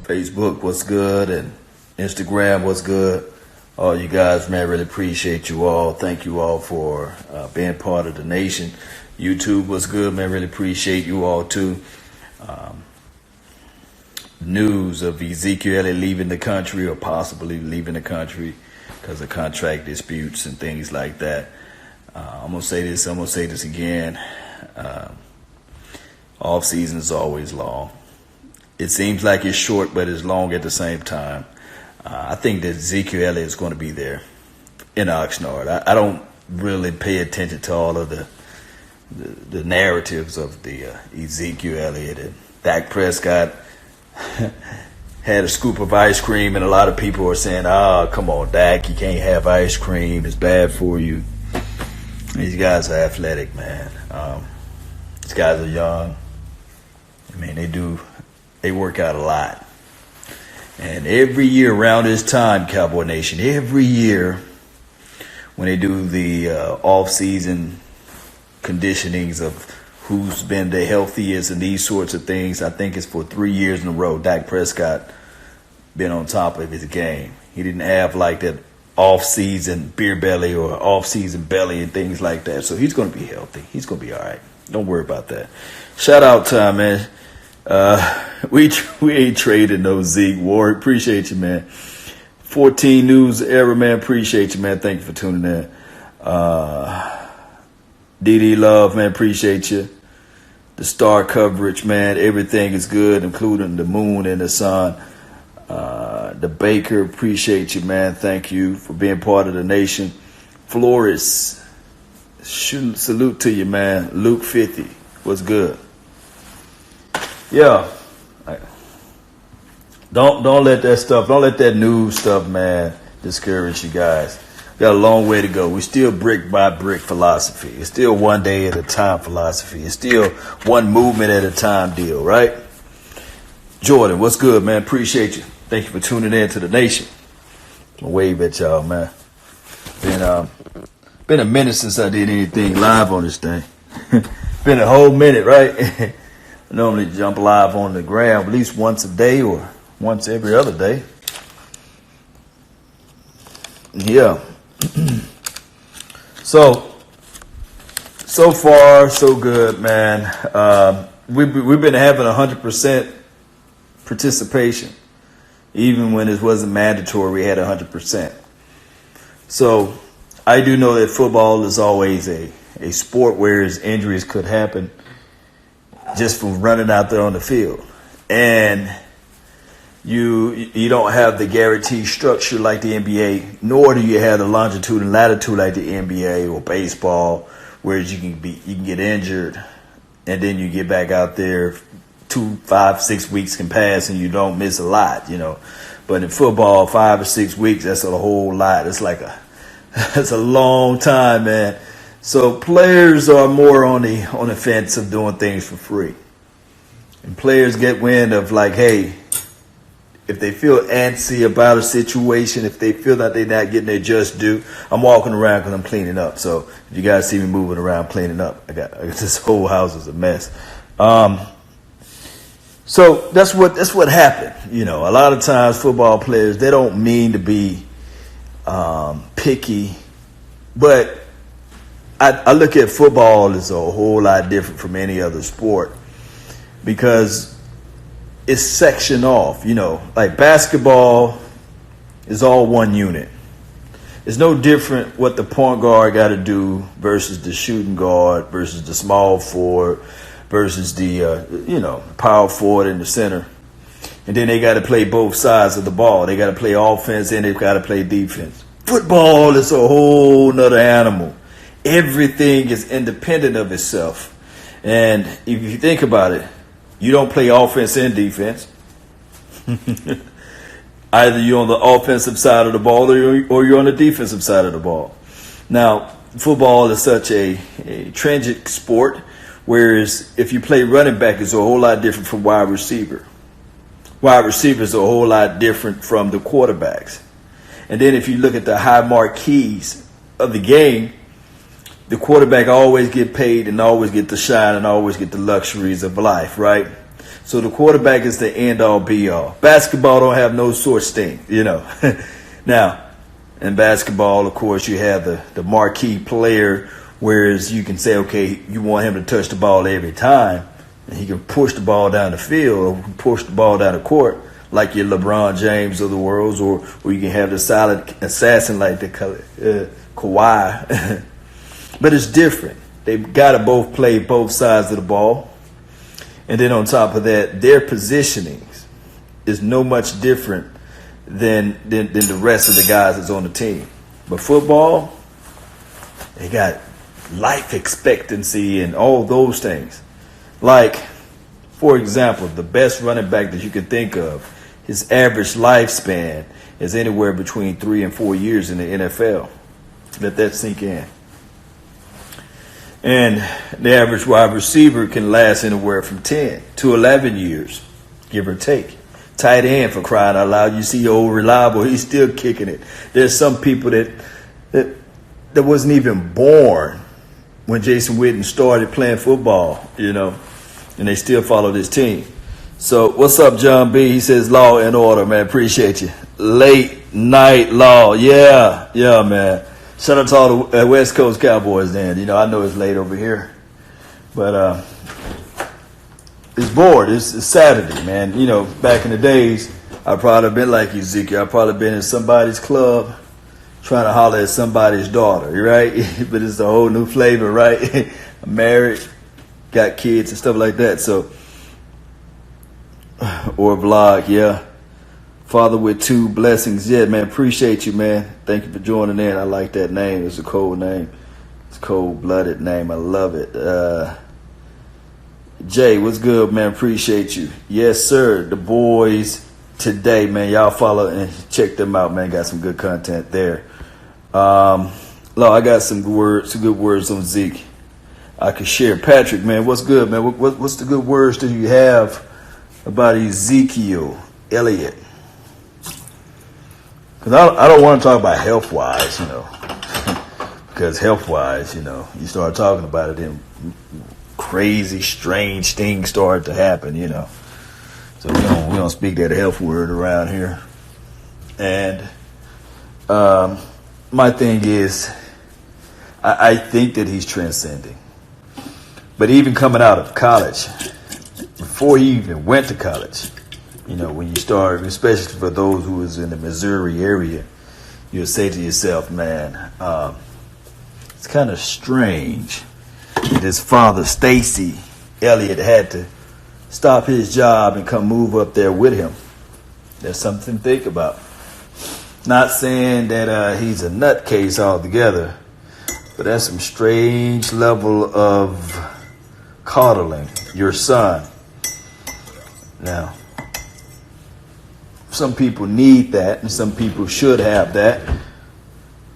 Facebook, what's good, and Instagram, what's good. All you guys, man, really appreciate you all. Thank you all for being part of the nation. YouTube, what's good, man, really appreciate you all too. News of Ezekiel Elliott leaving the country or possibly leaving the country because of contract disputes and things like that. I'm going to say this again. Off season is always long. It seems like it's short, but it's long at the same time. I think that Ezekiel Elliott is going to be there in Oxnard. I don't really pay attention to all of the narratives of the Ezekiel Elliott and Dak Prescott had a scoop of ice cream, and a lot of people are saying, come on, Dak, you can't have ice cream. It's bad for you. These guys are athletic, man. These guys are young. I mean, they work out a lot. And every year around this time, Cowboy Nation, every year when they do the off-season conditionings of who's been the healthiest and these sorts of things, I think it's for 3 years in a row, Dak Prescott been on top of his game. He didn't have like that off-season beer belly or off-season belly and things like that. So he's going to be healthy. He's going to be all right. Don't worry about that. Shout out time, man. We ain't trading no Zeke. Ward, appreciate you, man. 14 News Era, man. Appreciate you, man. Thank you for tuning in. DD Love, man. Appreciate you. The star coverage, man. Everything is good, including the moon and the sun. The Baker, appreciate you, man. Thank you for being part of the nation. Flores, salute to you, man. Luke 50, what's good? Yeah. Don't let that stuff, don't let that news stuff, man, discourage you guys. Got a long way to go. We're still brick by brick philosophy. It's still one day at a time philosophy. It's still one movement at a time deal, right? Jordan, what's good, man? Appreciate you. Thank you for tuning in to the nation. I'm wave at y'all, man. Been a minute since I did anything live on this thing. Been a whole minute, right? I normally jump live on the gram at least once a day or once every other day. Yeah. So far, so good, man. We've been having 100% participation. Even when it wasn't mandatory, we had 100%. So I do know that football is always a sport where injuries could happen just from running out there on the field. And you don't have the guaranteed structure like the NBA, nor do you have the longitude and latitude like the NBA or baseball, where you can get injured and then you get back out there. 2, 5, 6 weeks can pass and you don't miss a lot, you know. But in football, 5 or 6 weeks, that's a whole lot. That's a long time, man. So players are more on the fence of doing things for free. And players get wind of like, hey, if they feel antsy about a situation, if they feel that they're not getting their just due, I'm walking around because I'm cleaning up. So if you guys see me moving around cleaning up, I got this whole house is a mess. So that's what happened. You know, a lot of times football players, they don't mean to be picky, but I look at football as a whole lot different from any other sport because it's sectioned off. You know, like basketball is all one unit. It's no different what the point guard got to do versus the shooting guard versus the small forward versus the, power forward in the center. And then they got to play both sides of the ball. They got to play offense and they've got to play defense. Football is a whole nother animal. Everything is independent of itself. And if you think about it, you don't play offense and defense. Either you're on the offensive side of the ball or you're on the defensive side of the ball. Now, football is such a tragic sport. Whereas if you play running back, it's a whole lot different from wide receiver. Wide receivers are a whole lot different from the quarterbacks. And then if you look at the high marquees of the game, the quarterback always get paid and always get the shine and always get the luxuries of life, right? So the quarterback is the end all be all. Basketball don't have no such thing, you know. Now, in basketball, of course, you have the marquee player, whereas you can say, okay, you want him to touch the ball every time, and he can push the ball down the field or push the ball down the court, like your LeBron James of the world, or you can have the silent assassin like the Kawhi. But it's different. They've got to both play both sides of the ball. And then on top of that, their positioning is no much different than the rest of the guys that's on the team. But football, they got life expectancy and all those things. Like, for example, the best running back that you can think of, his average lifespan is anywhere between 3 and 4 years in the NFL. Let that sink in. And the average wide receiver can last anywhere from 10 to 11 years, give or take. Tight end, for crying out loud. You see old Reliable, he's still kicking it. There's some people that wasn't even born when Jason Witten started playing football, you know, and they still follow this team. So what's up, John B? He says, law and order, man. Appreciate you. Late night law. Yeah, man. Shout out to all the West Coast Cowboys then. You know, I know it's late over here. But it's bored. It's Saturday, man. You know, back in the days, I'd probably been like Ezekiel. I'd probably been in somebody's club trying to holler at somebody's daughter, right? But it's a whole new flavor, right? I'm married, got kids and stuff like that. So, or vlog, yeah. Father with 2 blessings. Yeah, man, appreciate you, man. Thank you for joining in. I like that name. It's a cold name. It's a cold-blooded name. I love it. Jay, what's good, man? Appreciate you. Yes, sir. The boys today, man. Y'all follow and check them out, man. Got some good content there. I got some good words on Zeke I could share. Patrick, man, what's good, man? What's the good words that you have about Ezekiel Elliott? Because I don't want to talk about health-wise, you know. Because health-wise, you know, you start talking about it, then crazy, strange things start to happen, you know. So we don't speak that health word around here. And my thing is, I think that he's transcending. But even coming out of college, before he even went to college, you know, when you start, especially for those who is in the Missouri area, you'll say to yourself, man, it's kind of strange that his father, Stacy Elliott, had to stop his job and come move up there with him. There's something to think about. Not saying that he's a nutcase altogether, but that's some strange level of coddling your son. Now, some people need that, and some people should have that.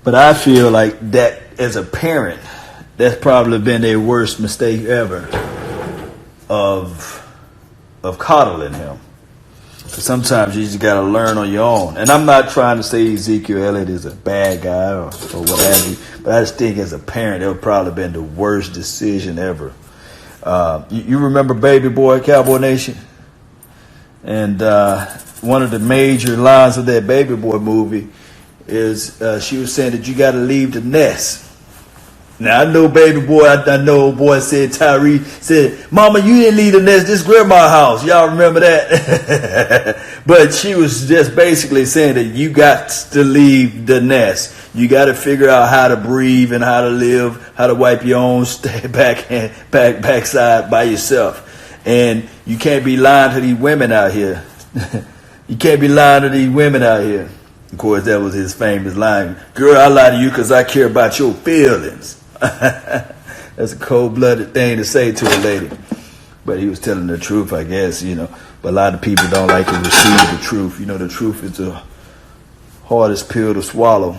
But I feel like that, as a parent, that's probably been their worst mistake ever of coddling him. Sometimes you just got to learn on your own. And I'm not trying to say Ezekiel Elliott is a bad guy or what have you, but I just think as a parent, it would probably been the worst decision ever. You remember Baby Boy, Cowboy Nation? And one of the major lines of that Baby Boy movie is she was saying that you got to leave the nest. Now, I know Baby Boy, I know old boy said, Tyree said, Mama, you didn't leave the nest. This grandma's house. Y'all remember that? But she was just basically saying that you got to leave the nest. You got to figure out how to breathe and how to live, how to wipe your own backside by yourself. And you can't be lying to these women out here. You can't be lying to these women out here. Of course, that was his famous line. Girl, I lie to you because I care about your feelings. That's a cold-blooded thing to say to a lady. But he was telling the truth, I guess, you know. But a lot of people don't like to receive the truth. You know, the truth is the hardest pill to swallow.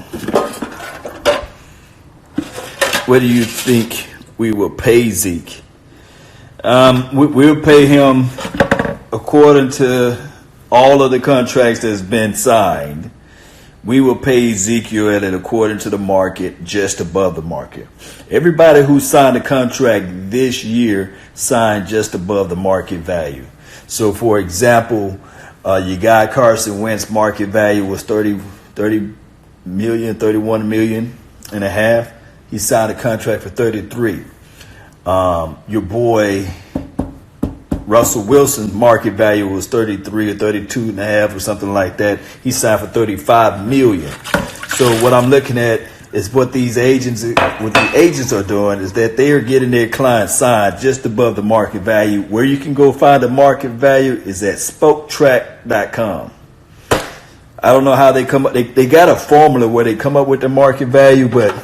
What do you think we will pay Zeke? We'll pay him according to all of the contracts that's been signed. We will pay Ezekiel Elliott according to the market, just above the market. Everybody who signed a contract this year signed just above the market value. So, for example, your guy Carson Wentz market value was 30 million, 31 million and a half. He signed a contract for 33. Your boy Russell Wilson's market value was 33 or 32 and a half or something like that. He signed for 35 million. So what I'm looking at is what the agents are doing is that they are getting their clients signed just above the market value. Where you can go find the market value is at spoketrack.com. I don't know how they come up. They got a formula where they come up with the market value, but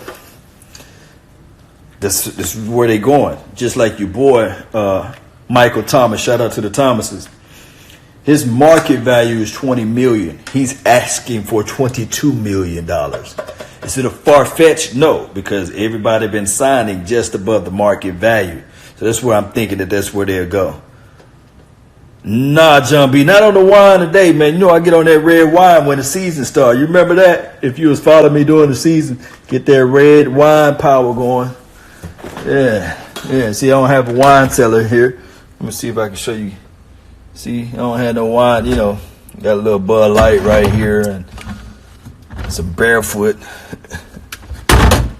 this is where they're going. Just like your boy, Michael Thomas, shout out to the Thomases. His market value is $20 million. He's asking for $22 million. Is it a far-fetched? No, because everybody been signing just above the market value. So that's where I'm thinking that's where they'll go. Nah, John B, not on the wine today, man. You know I get on that red wine when the season starts. You remember that? If you was following me during the season, get that red wine power going. Yeah. See, I don't have a wine cellar here. Let me see if I can show you. See, I don't have no wine. You know, got a little Bud Light right here and some Barefoot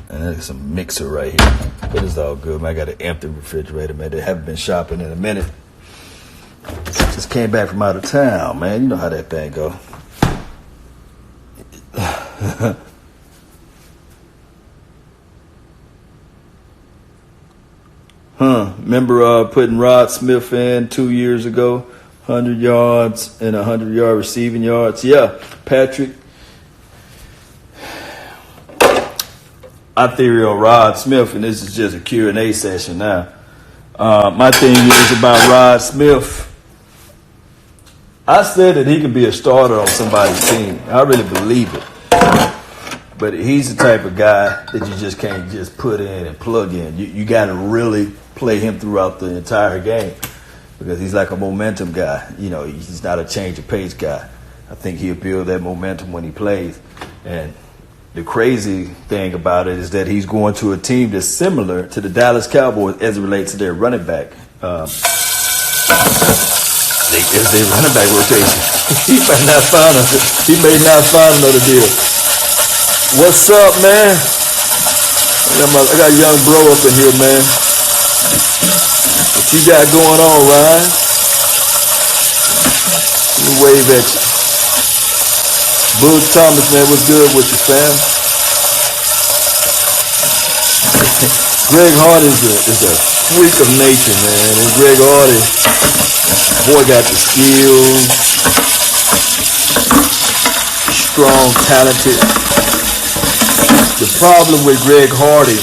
and some mixer right here. But it's all good, man. I got an empty refrigerator, man. They haven't been shopping in a minute. Just came back from out of town, man. You know how that thing go. Remember putting Rod Smith in 2 years ago, 100 yards and 100-yard receiving yards? Yeah, Patrick. My theory on Rod Smith, and this is just a Q&A session now. My thing is about Rod Smith. I said that he can be a starter on somebody's team. I really believe it. But he's the type of guy that you just can't just put in and plug in. You got to really play him throughout the entire game because he's like a momentum guy. You know, he's not a change of pace guy. I think he'll build that momentum when he plays. And the crazy thing about it is that he's going to a team that's similar to the Dallas Cowboys as it relates to their running back. As their running back rotation. He may not find another deal. What's up, man? I got young bro up in here, man. What you got going on, Ryan? Let me wave at you. Boots Thomas, man, what's good with you, fam? Greg Hardy is a freak of nature, man. And Greg Hardy, boy, got the skills, strong, talented. The problem with Greg Hardy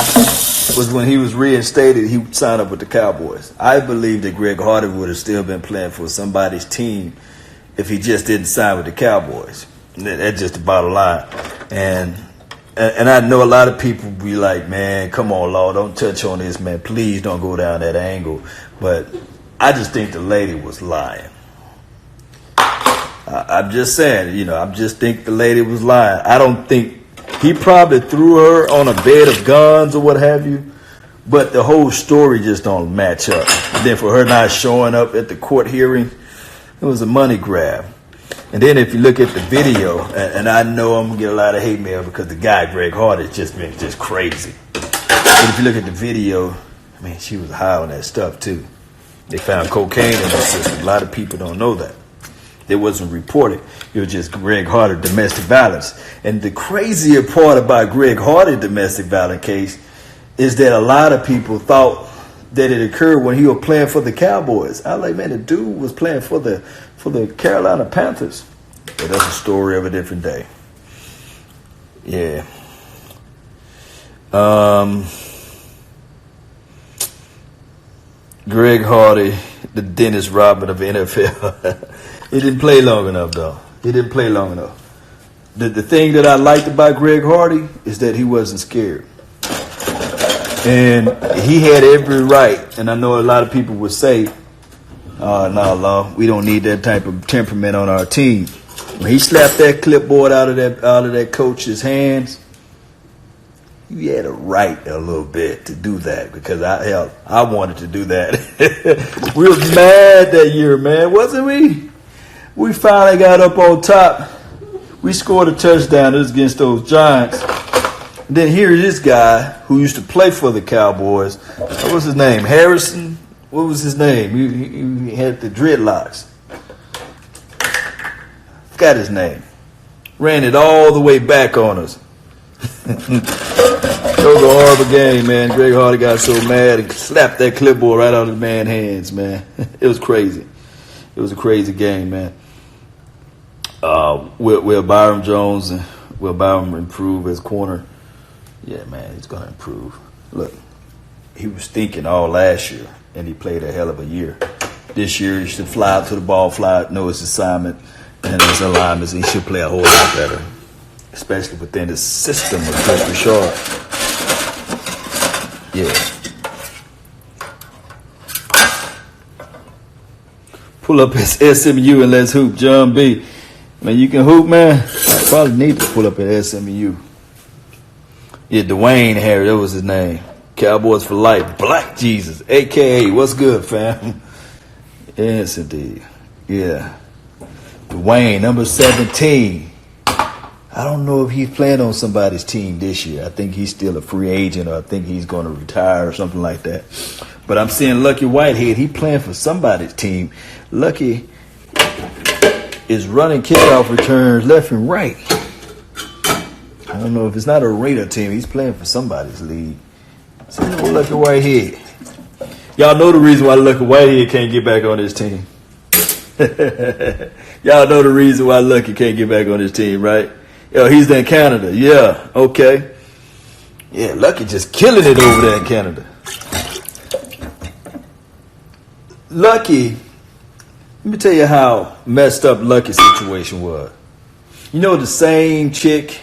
was when he was reinstated, he signed up with the Cowboys. I believe that Greg Hardy would have still been playing for somebody's team if he just didn't sign with the Cowboys. That's just the bottom line. And I know a lot of people be like, man, come on, Law, don't touch on this, man. Please don't go down that angle. But I just think the lady was lying. I'm just saying, I just think the lady was lying. I don't think he probably threw her on a bed of guns or what have you, but the whole story just don't match up. And then for her not showing up at the court hearing, it was a money grab. And then if you look at the video, and I know I'm going to get a lot of hate mail because the guy, Greg Hardy, has just been just crazy. But if you look at the video, I mean, she was high on that stuff too. They found cocaine in her system. A lot of people don't know that. It wasn't reported. It was just Greg Hardy domestic violence. And the crazier part about Greg Hardy domestic violence case is that a lot of people thought that it occurred when he was playing for the Cowboys. I was like, man, the dude was playing for the Carolina Panthers. But that's a story of a different day. Yeah. Greg Hardy, the Dennis Rodman of the NFL. He didn't play long enough, though. He didn't play long enough. The thing that I liked about Greg Hardy is that he wasn't scared. And he had every right. And I know a lot of people would say, no, Law, we don't need that type of temperament on our team. When he slapped that clipboard out of that coach's hands, you had a right a little bit to do that because I wanted to do that. We was mad that year, man, wasn't we? We finally got up on top. We scored a touchdown. It was against those Giants. And then here's this guy who used to play for the Cowboys. What was his name? Harrison? What was his name? He had the dreadlocks. Forgot his name. Ran it all the way back on us. That was a horrible game, man. Greg Hardy got so mad and slapped that clipboard right out of the man's hands, man. It was crazy. It was a crazy game, man. Will Byron Jones and Will Byron improve as corner? Yeah, man, he's going to improve. Look, he was stinking all last year, and he played a hell of a year. This year, he should fly out to the ball, know his assignment, and his alignments. He should play a whole lot better, especially within the system of Coach Richard. Yeah. Pull up his SMU and let's hoop, John B. Man, you can hoop, man. I probably need to pull up at SMU. Yeah, Dwayne Harry, that was his name. Cowboys for life. Black Jesus, a.k.a. What's good, fam? Yes, indeed. Yeah. Dwayne, number 17. I don't know if he's playing on somebody's team this year. I think he's still a free agent, or I think he's going to retire or something like that. But I'm seeing Lucky Whitehead. He playing for somebody's team. Lucky is running kickoff returns left and right. I don't know if it's not a Raider team. He's playing for somebody's league. So Lucky Whitehead. Y'all know the reason why Lucky Whitehead can't get back on this team. Y'all know the reason why Lucky can't get back on this team, right? Yo, he's in Canada. Yeah, okay. Yeah, Lucky just killing it over there in Canada. Lucky, let me tell you how messed up Lucky's situation was. You know, the same chick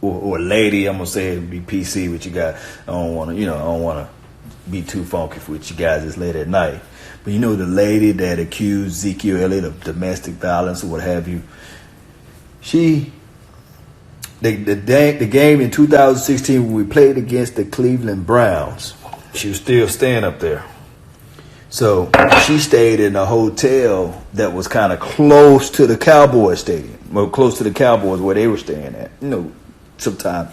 or lady, I'm gonna say it be PC with you guys. I don't wanna be too funky with you guys this late at night. But you know the lady that accused Zeke Elliott of domestic violence or what have you. The game in 2016 when we played against the Cleveland Browns, she was still staying up there. So she stayed in a hotel that was kind of close to the Cowboys stadium, well, close to the Cowboys where they were staying at. You know, sometimes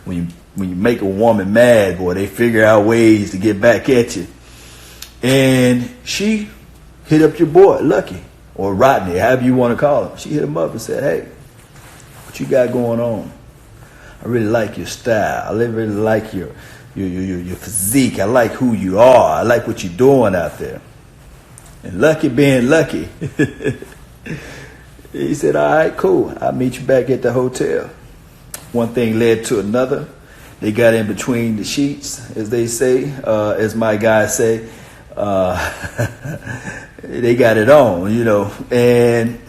when you make a woman mad, boy, they figure out ways to get back at you. And she hit up your boy, Lucky, or Rodney, however you want to call him. She hit him up and said, "Hey, what you got going on? I really like your style. I really like your physique. I like who you are. I like what you're doing out there." And Lucky being Lucky, he said, "All right, cool. I'll meet you back at the hotel." One thing led to another. They got in between the sheets, as they say, as my guys say. They got it on, you know. And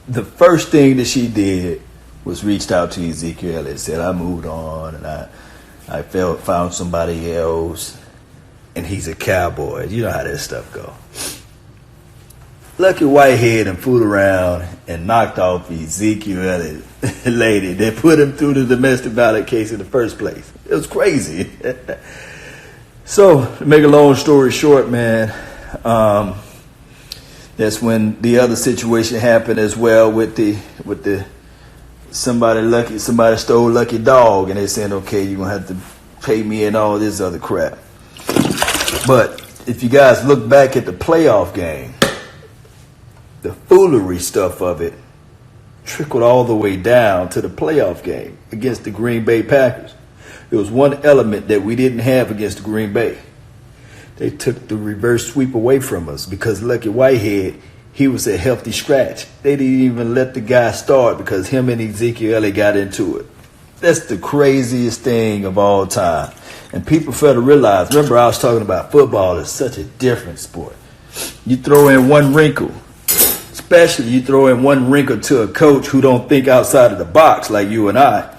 the first thing that she did was reached out to Ezekiel and said, "I moved on and I found somebody else, and he's a Cowboy." You know how that stuff go. Lucky Whitehead and fooled around and knocked off Ezekiel Elliott lady that put him through the domestic violence case in the first place. It was crazy. So, to make a long story short, man, that's when the other situation happened as well with the somebody stole Lucky dog, and they said, "Okay, you're gonna have to pay me and all this other crap." But if you guys look back at the playoff game, the foolery stuff of it trickled all the way down to the playoff game against the Green Bay Packers. There was one element that we didn't have against the Green Bay. They took the reverse sweep away from us because Lucky Whitehead, he was a healthy scratch. They didn't even let the guy start because him and Ezekiel Elliott got into it. That's the craziest thing of all time. And people fail to realize, remember I was talking about football is such a different sport. You throw in one wrinkle, especially you throw in one wrinkle to a coach who don't think outside of the box like you and I.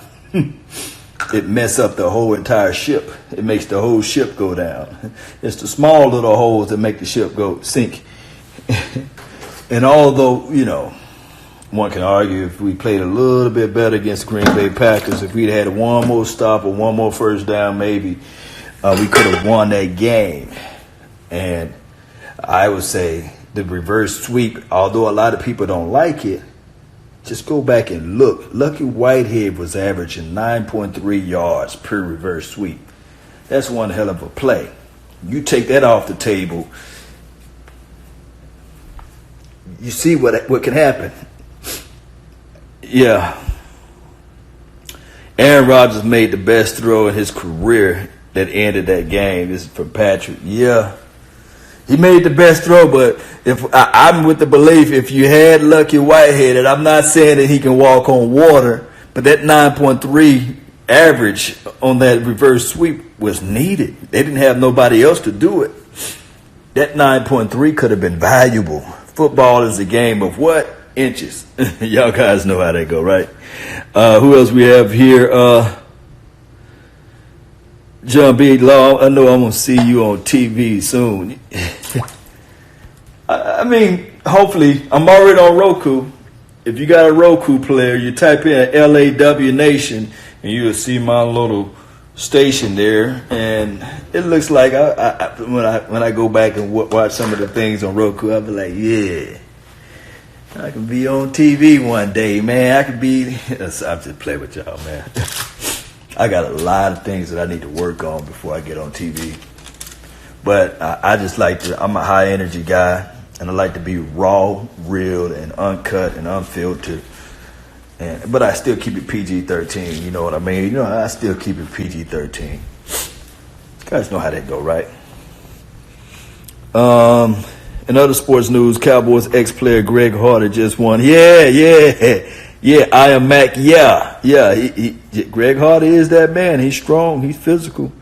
It mess up the whole entire ship. It makes the whole ship go down. It's the small little holes that make the ship go sink. And although, you know, one can argue if we played a little bit better against the Green Bay Packers, if we'd had one more stop or one more first down, maybe we could have won that game. And I would say the reverse sweep, although a lot of people don't like it, just go back and look. Lucky Whitehead was averaging 9.3 yards per reverse sweep. That's one hell of a play. You take that off the table, you see what can happen. Yeah. Aaron Rodgers made the best throw in his career that ended that game. This is from Patrick. Yeah. He made the best throw, but I'm with the belief if you had Lucky Whitehead, and I'm not saying that he can walk on water, but that 9.3 average on that reverse sweep was needed. They didn't have nobody else to do it. That 9.3 could have been valuable. Football is a game of what? Inches. Y'all guys know how that go, right? Who else we have here? John B. Law, I know I'm going to see you on TV soon. I mean, hopefully, I'm already on Roku. If you got a Roku player, you type in LAW Nation, and you'll see my little station there. And it looks like when I go back and watch some of the things on Roku, I'll be like, yeah, I can be on TV one day, man. I could be. I'm just playing with y'all, man. I got a lot of things that I need to work on before I get on TV. But I just like to, I'm a high energy guy, and I like to be raw, real, and uncut and unfiltered. But I still keep it PG-13, you know what I mean? You know, I still keep it PG-13. You guys know how that go, right? In other sports news, Cowboys ex-player Greg Hardy just won. Yeah, I am Mac. Yeah. Greg Hardy is that man. He's strong. He's physical.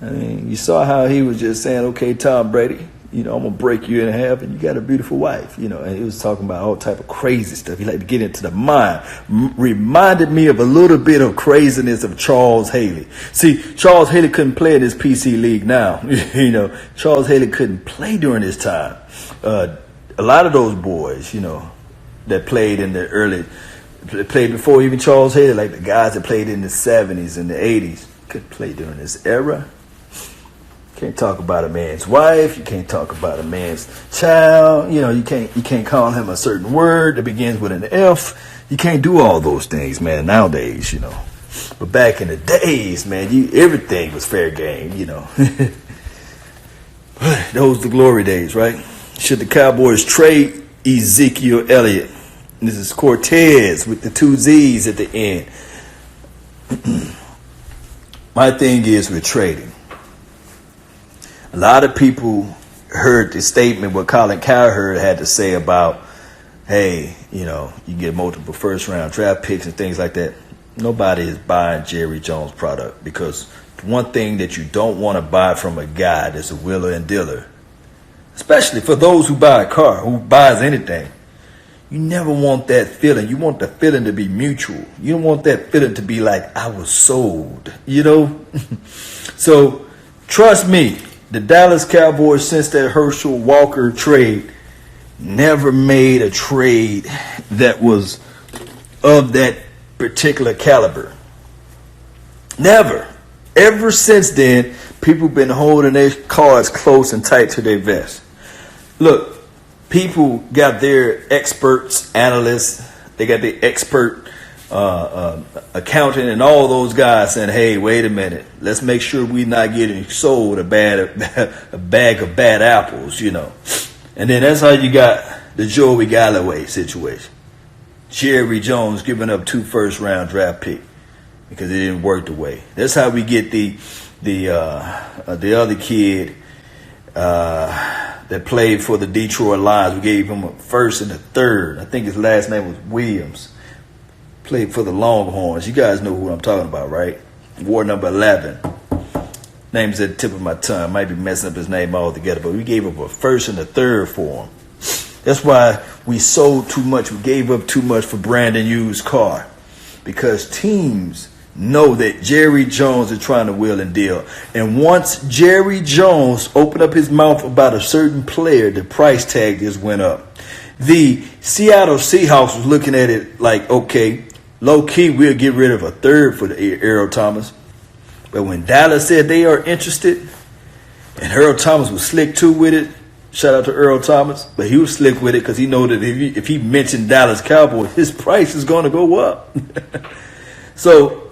I mean, you saw how he was just saying, okay, Tom Brady, you know, I'm going to break you in half and you got a beautiful wife, you know, and he was talking about all type of crazy stuff. He liked to get into the mind. Reminded me of a little bit of craziness of Charles Haley. See, Charles Haley couldn't play in his PC league now. You know, Charles Haley couldn't play during his time. A lot of those boys, you know, that played in the played before even Charles Haley, like the guys that played in the 70s and the 80s, couldn't play during this era. Can't talk about a man's wife. You can't talk about a man's child. You know, you can't call him a certain word that begins with an F. You can't do all those things, man, nowadays, you know. But back in the days, man, everything was fair game, you know. Those the glory days, right? Should the Cowboys trade Ezekiel Elliott? This is Cortez with the 2 Z's at the end. My thing is with trading. A lot of people heard the statement what Colin Cowherd had to say about, hey, you know, you get multiple first-round draft picks and things like that. Nobody is buying Jerry Jones' product because one thing that you don't want to buy from a guy that's a wheeler and dealer, especially for those who buy a car, who buys anything, you never want that feeling. You want the feeling to be mutual. You don't want that feeling to be like, I was sold, you know? So trust me, the Dallas Cowboys, since that Herschel Walker trade, never made a trade that was of that particular caliber. Never. Ever since then, people been holding their cards close and tight to their vest. Look, people got their experts, analysts, they got their expert accountant and all those guys saying, hey, wait a minute, let's make sure we're not getting sold a bag of bad apples, you know. And then that's how you got the Joey Galloway situation. Jerry Jones giving up 2 first-round draft picks because it didn't work the way. That's how we get the other kid that played for the Detroit Lions. We gave him a first and a third. I think his last name was Williams. Played for the Longhorns. You guys know who I'm talking about, right? War number 11. Name's at the tip of my tongue. Might be messing up his name altogether, but we gave up a first and a third for him. That's why we sold too much. We gave up too much for Brandon Yu's car. Because teams know that Jerry Jones is trying to wheel and deal. And once Jerry Jones opened up his mouth about a certain player, the price tag just went up. The Seattle Seahawks was looking at it like, okay, low key, we'll get rid of a third for the Earl Thomas. But when Dallas said they are interested, and Earl Thomas was slick too with it, shout out to Earl Thomas, but he was slick with it because he know that if he mentioned Dallas Cowboys, his price is going to go up. So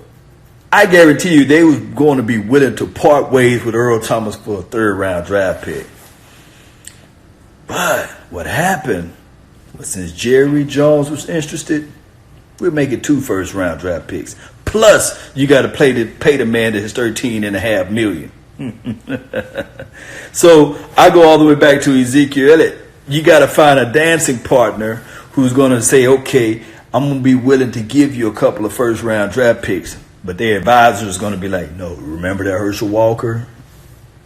I guarantee you they was going to be willing to part ways with Earl Thomas for a third-round draft pick. But what happened was since Jerry Jones was interested, we're making 2 first-round draft picks. Plus, you got to pay the man his $13.5 million. So I go all the way back to Ezekiel Elliott. You got to find a dancing partner who's going to say, okay, I'm going to be willing to give you a couple of first-round draft picks. But their advisor is going to be like, no, remember that Herschel Walker?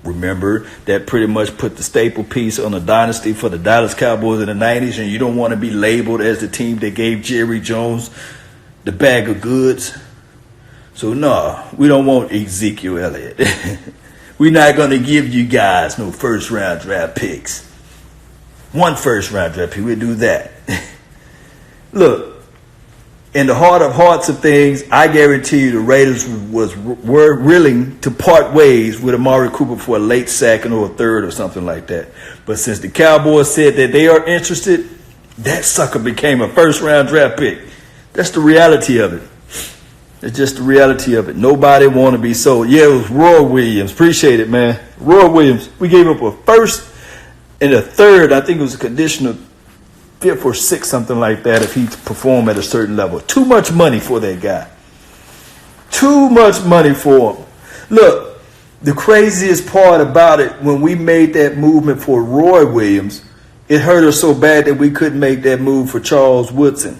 Remember that pretty much put the staple piece on the dynasty for the Dallas Cowboys in the 90s, and you don't want to be labeled as the team that gave Jerry Jones the bag of goods. So, no, we don't want Ezekiel Elliott. We're not going to give you guys no first-round draft picks. 1 first-round draft pick, we'll do that. Look, in the heart of hearts of things, I guarantee you the Raiders were willing to part ways with Amari Cooper for a late second or a third or something like that. But since the Cowboys said that they are interested, that sucker became a first-round draft pick. That's the reality of it. It's just the reality of it. Nobody want to be sold. Yeah, it was Roy Williams. Appreciate it, man. Roy Williams. We gave up a first and a third. I think it was a conditional 5th or 6th, something like that, if he performed at a certain level. Too much money for that guy. Too much money for him. Look, the craziest part about it, when we made that movement for Roy Williams, it hurt us so bad that we couldn't make that move for Charles Woodson.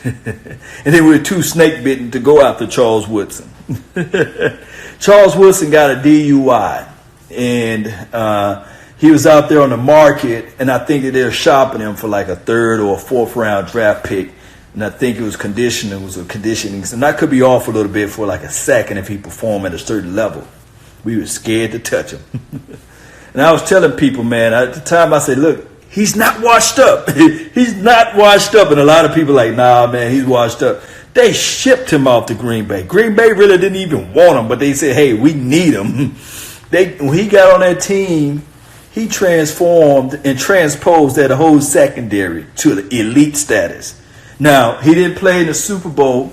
And then we were too snake bitten to go after Charles Woodson. Charles Woodson got a DUI, and he was out there on the market, and I think that they're shopping him for like a 3rd or a 4th round draft pick. And I think it was conditioning. And that could be off a little bit for like a second if he performed at a certain level. We were scared to touch him. And I was telling people, man, at the time I said, look, he's not washed up. He's not washed up. And a lot of people like, nah, man, he's washed up. They shipped him off to Green Bay. Green Bay really didn't even want him, but they said, hey, we need him. When he got on that team, he transformed and transposed that whole secondary to the elite status. Now, he didn't play in the Super Bowl,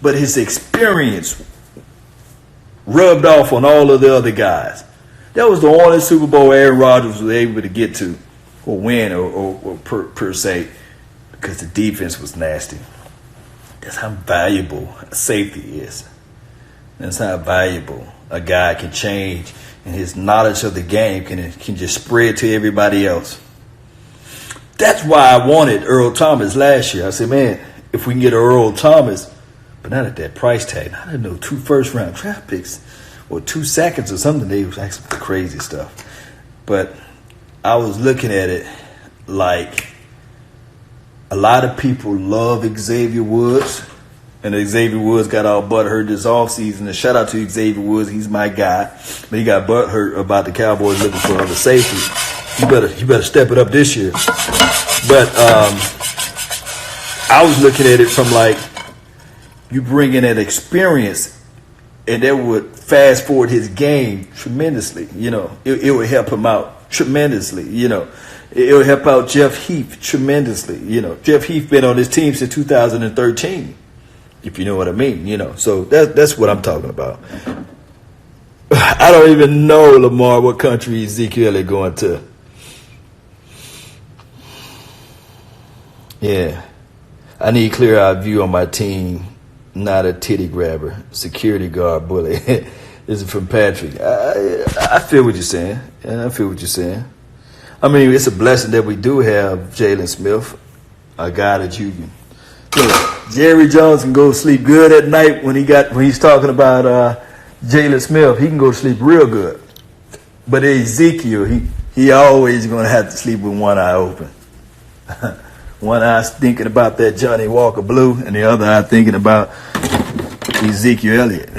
but his experience rubbed off on all of the other guys. That was the only Super Bowl Aaron Rodgers was able to get to or win or per se, because the defense was nasty. That's how valuable a safety is. That's how valuable a guy can change, and his knowledge of the game can just spread to everybody else. That's why I wanted Earl Thomas last year. I said, man, if we can get Earl Thomas, but not at that price tag. I didn't know 2 first-round draft picks or 2 seconds or something. They was asking for crazy stuff. But I was looking at it like a lot of people love Xavier Woods, and Xavier Woods got all butthurt this offseason. And shout out to Xavier Woods, he's my guy. But he got butthurt about the Cowboys looking for other safety. You better step it up this year. But I was looking at it from like, you bring in that experience, and that would fast forward his game tremendously. You know, it would help him out tremendously. You know, it would help out Jeff Heath tremendously. You know, Jeff Heath been on his team since 2013, if you know what I mean. You know, so that's what I'm talking about. I don't even know, Lamar, what country Ezekiel is going to. Yeah, I need clear-eyed view on my team, not a titty grabber, security guard bully. This is from Patrick. I feel what you're saying. Yeah, I feel what you're saying. I mean, it's a blessing that we do have Jalen Smith, a guy that you can. Look, Jerry Jones can go to sleep good at night when he's talking about Jalen Smith. He can go to sleep real good. But Ezekiel, he always going to have to sleep with one eye open. One eye thinking about that Johnny Walker Blue, and the other eye thinking about Ezekiel Elliott.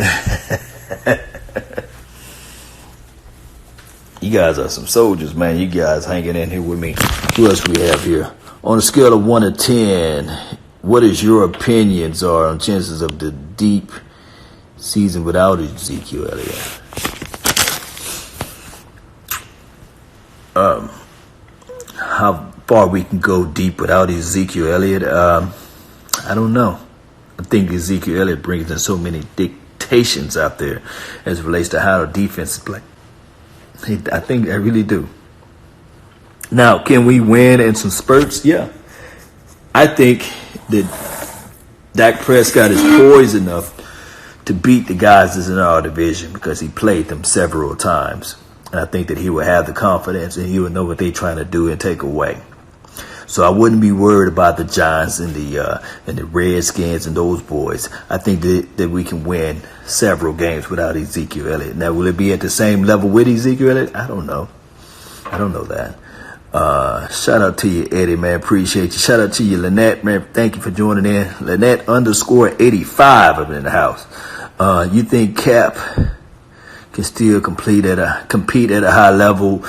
You guys are some soldiers, man. You guys hanging in here with me. Who else we have here? On a scale of 1 to 10, what is your opinions are on chances of the deep season without Ezekiel Elliott? How far we can go deep without Ezekiel Elliott? I don't know. I think Ezekiel Elliott brings in so many dictations out there as it relates to how the defense is playing. I think I really do. Now, can we win in some spurts? Yeah. I think that Dak Prescott is poised enough to beat the guys that's in our division because he played them several times. And I think that he will have the confidence and he will know what they're trying to do and take away. So I wouldn't be worried about the Giants and the Redskins and those boys. I think that we can win several games without Ezekiel Elliott. Now, will it be at the same level with Ezekiel Elliott? I don't know. I don't know that. Shout out to you, Eddie, man. Appreciate you. Shout out to you, Lynette, man. Thank you for joining in. Lynette _85 up in the house. You think Cap can still compete at a high level?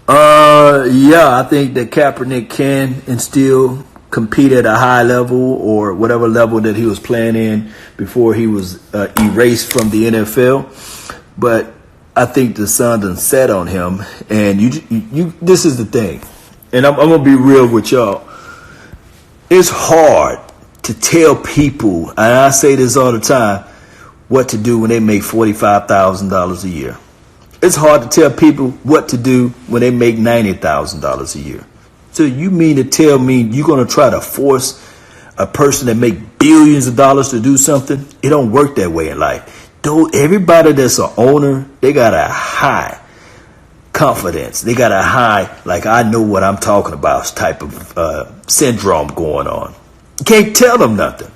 Yeah, I think that Kaepernick can and still compete at a high level or whatever level that he was playing in before he was erased from the NFL. But I think the sun done set on him. And you this is the thing. And I'm going to be real with y'all. It's hard to tell people, and I say this all the time, what to do when they make $45,000 a year. It's hard to tell people what to do when they make $90,000 a year. So you mean to tell me you're going to try to force a person that make billions of dollars to do something? It don't work that way in life. Though everybody that's an owner, they got a high confidence. They got a high, like I know what I'm talking about type of syndrome going on. You can't tell them nothing.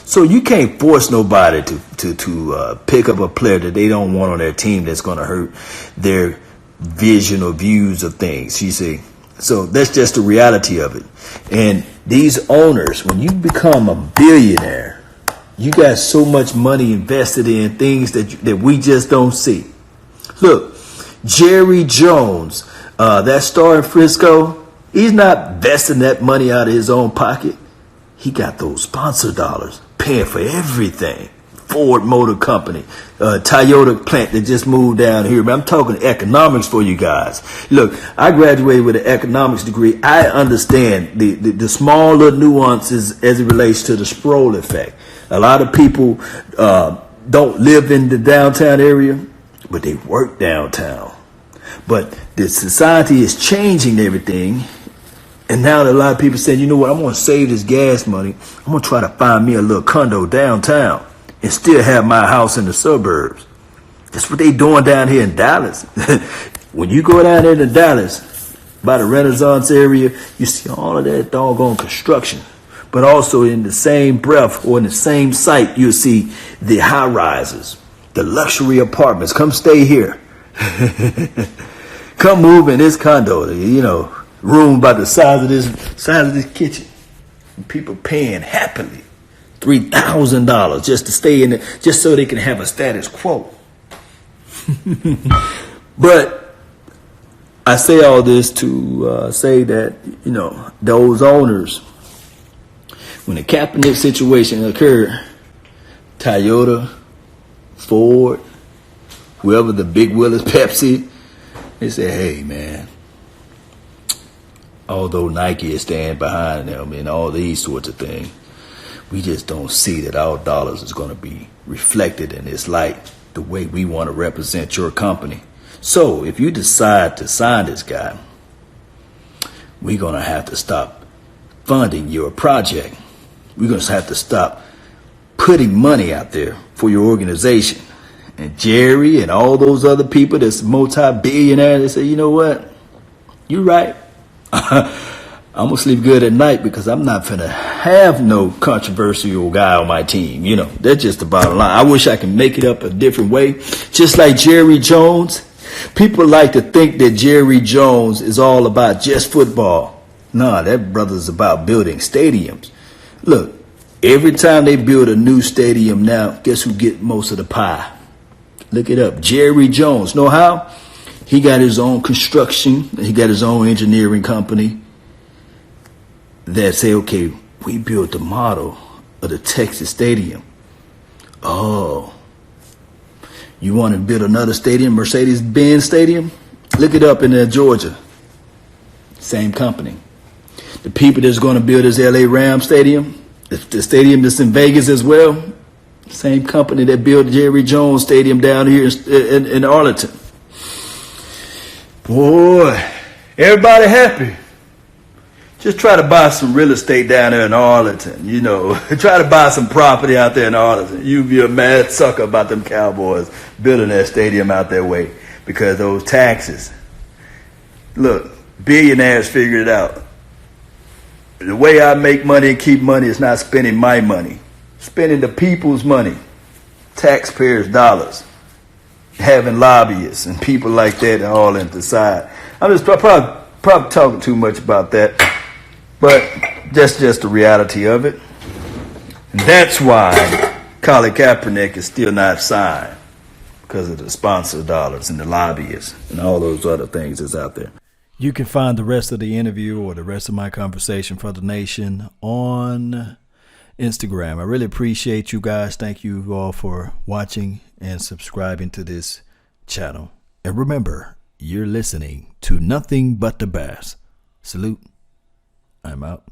So you can't force nobody to pick up a player that they don't want on their team that's going to hurt their vision or views of things, you see. So that's just the reality of it. And these owners, when you become a billionaire, you got so much money invested in things that we just don't see. Look, Jerry Jones, that star in Frisco, he's not investing that money out of his own pocket. He got those sponsor dollars paying for everything. Ford Motor Company, Toyota plant that just moved down here. I'm talking economics for you guys. Look, I graduated with an economics degree. I understand the small little nuances as it relates to the Sproul effect. A lot of people don't live in the downtown area, but they work downtown. But the society is changing everything. And now that a lot of people saying, you know what, I'm going to save this gas money. I'm going to try to find me a little condo downtown and still have my house in the suburbs. That's what they doing down here in Dallas. When you go down there to Dallas, by the Renaissance area, you see all of that doggone construction. But also in the same breath or in the same site, you'll see the high rises, the luxury apartments. Come stay here. Come move in this condo, you know, room about the size of this kitchen. And people paying happily $3,000 just to stay in it, just so they can have a status quo. But I say all this to say that, you know, those owners, when the Kaepernick situation occurred, Toyota, Ford, whoever the big Willis, Pepsi, they said, hey, man, although Nike is standing behind them and all these sorts of things, we just don't see that our dollars is going to be reflected in this light the way we want to represent your company. So if you decide to sign this guy, we're going to have to stop funding your project. We're going to have to stop putting money out there for your organization. And Jerry and all those other people that's multi-billionaires, they say, you know what? You're right. I'm going to sleep good at night because I'm not going to have no controversial guy on my team. You know, that's just the bottom line. I wish I could make it up a different way. Just like Jerry Jones. People like to think that Jerry Jones is all about just football. Nah, that brother's about building stadiums. Look, every time they build a new stadium now, guess who get most of the pie? Look it up. Jerry Jones. Know how? He got his own construction. He got his own engineering company. that say, okay, we built the model of the Texas stadium. Oh, you want to build another stadium, Mercedes-Benz Stadium? Look it up in Georgia. Same company. The people that's going to build this LA Rams Stadium, the stadium that's in Vegas as well, same company that built Jerry Jones Stadium down here in Arlington. Boy, everybody happy. Just try to buy some real estate down there in Arlington, you know. Try to buy some property out there in Arlington. You'd be a mad sucker about them Cowboys building that stadium out that way because those taxes. Look, billionaires figured it out. The way I make money and keep money is not spending my money. Spending the people's money, taxpayers' dollars, having lobbyists and people like that all in the side. I'm just probably talking too much about that. But that's just the reality of it. And that's why Colin Kaepernick is still not signed, because of the sponsor dollars and the lobbyists and all those other things that's out there. You can find the rest of the interview or the rest of my conversation for the nation on Instagram. I really appreciate you guys. Thank you all for watching and subscribing to this channel. And remember, you're listening to Nothing But the Bass. Salute. I'm out.